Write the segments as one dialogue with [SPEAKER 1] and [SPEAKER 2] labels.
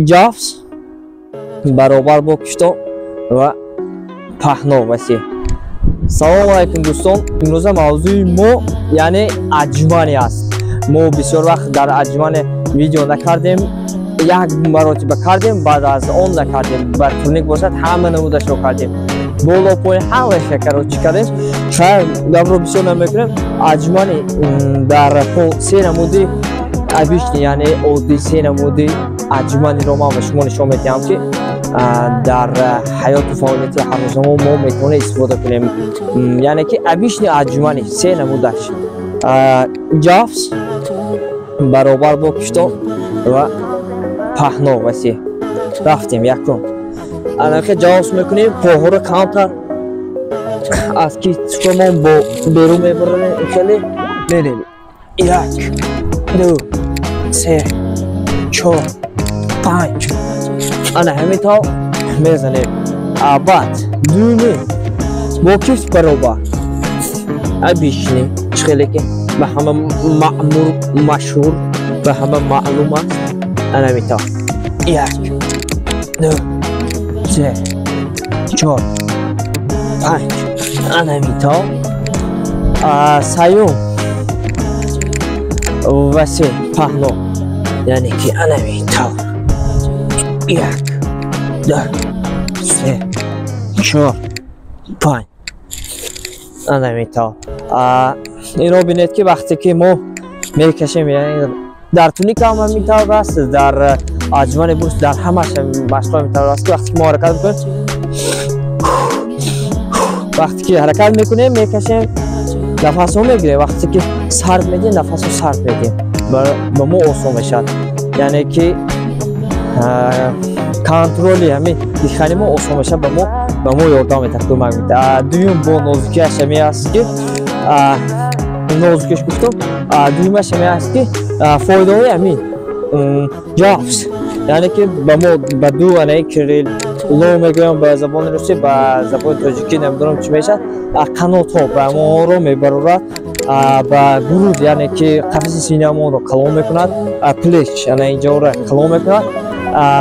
[SPEAKER 1] جافز برابر با کشتو و پهنا وسیع. سلام علیکم دوستان. امروز موضوع ما یعنی اجمانی است. ما بسیار وقت در اجمان ویدیو نکردیم، یک مرتبه کردیم، بعد از اون نکردیم. بر تونیک باشد همه نمودش رو کردیم، بالا پایین همه شکر رو چی کردیم. شاید دبرو بسیار نمیکنیم. اجمانی در پول سه نمودی ابیشنی یعنی عادی سه نمودی اجمانی رو ما به شما نشون میدیم که در حیات و فعالیت هر روز ما میتونه استفاده کنیم. یعنی که ابیشنی اجمانی سه نمودش جافز برابر با کشتا و پهنا وسیع. رفتیم یکم الان که جافز میکنیم، پاها رو کمتر از کتفمون با بیرون میبریم. خیلی میریم. یک دو سه چهار پنج انا همینطور میزنیم. بعد دومی با کفت برابر ابیشنی خیلی که به همه معمول مشهور به همه معلوم است. انا همینطور یک دو سه چهار پنج انا همینطور. سیوم وسیع پهنا یعنی که انا همینطور یک دو سه چهار پنج انا همینطور. این رو بینید که وقتی که ما میکشیم یعنی در تونیک هم همینطور است، در اجمان بورس در همش مشغول همینطور است که وقتی که ما حرکت میکنیم، وقتی که حرکت میکنیم میکشیم نفس رو میگیریم، وقتی که سرد میدیم نفس رو سرد میدیم به ما آسان میشد. یعنی که کنترلی همین دیخانی ما آسان میشه، به ما یادم میده کمک میده. دویم با نازکیش همی است که نازکیش گفتم. دویمش همی است که فایده های همین جافز یعنی که به ما به دو انه کریل لو میگویم به زبان روسی، به زبان تاجیکی نمیدونم چی میشه. قنات ها به ما رو میبرد به گروز یعنی که قفس سینه ما رو کلام میکند. پلیچ یعنی اینجا رو کلام میکند.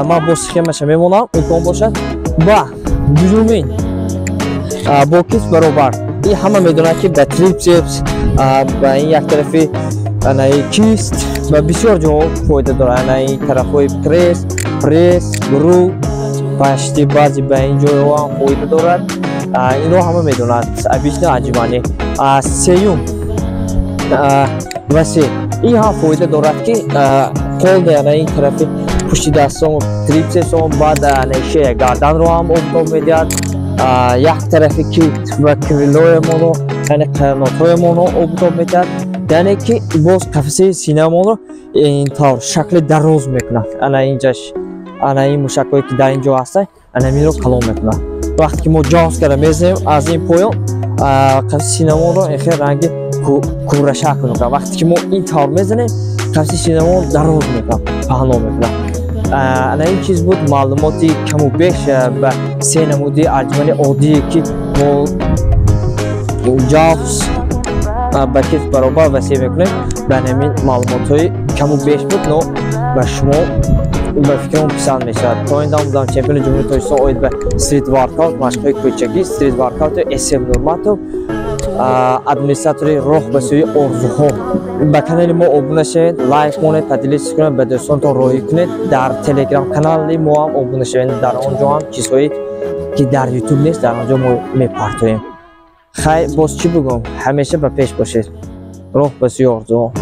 [SPEAKER 1] ما با سخیمش میمونم امکان باشد. با دومین با کیف برابر این همه میدونه که به تریپسیپس به این یک طرفی کیست و بسیار جا فایده داره. این طرف های پریس گرو پشتی بعضی به این جای هم فایده دارد. این رو همه میدونند. ابیشنی اجمانی. سیوم وسیع این هم فایده دارد که قول یعنی این طرفی پشت دستم تریپسم بعد نشه گردن رو هم آب میدهد. یک طرفی کیت و کریلوی مونو یعنی قرنات های مونو آب میدهد. یعنی که باز قفسه سینه مونو این طور شکل دراز میکنه. انا اینجاش انا این مشکلی که در اینجا هسته انا این رو کلام میکنه. وقتی که ما جاز کرده میزنیم از این پایان قفسه سینه مون رو این خیلی رنگ کوره شکل میکنه. وقتی که ما این طور میزنیم قفسه سینه مون دراز میکنه، پهنا میکنه. انا این چیز بود معلوماتی کم و بیش به سه نمودی اجمانی عادی که ما جافز با کیف برابر وسیع میکنیم. به همین معلومات های کم و بیش بود نو به شما به فکرم پسند میشد. تا این دام بودم چمپیون جمهوری تاجیکستان اوید به استریت ورکاوت مشقای کوچکی استریت ورکاوت اسم نورماتو ادمنستراتوری راه به سوی آرزوها. به کانال ما ابونه شوید، لایک کنید، تدلیس کنید، به دوستانتون راهی کنید. در تلگرام کانال ما هم ابونه شوید. در آنجا هم چیزهایی که در یوتیوب نیست در آنجا ما میپرتویم. خیلی باز چی بگم، همیشه به پیش باشید. راه به سوی آرزوها.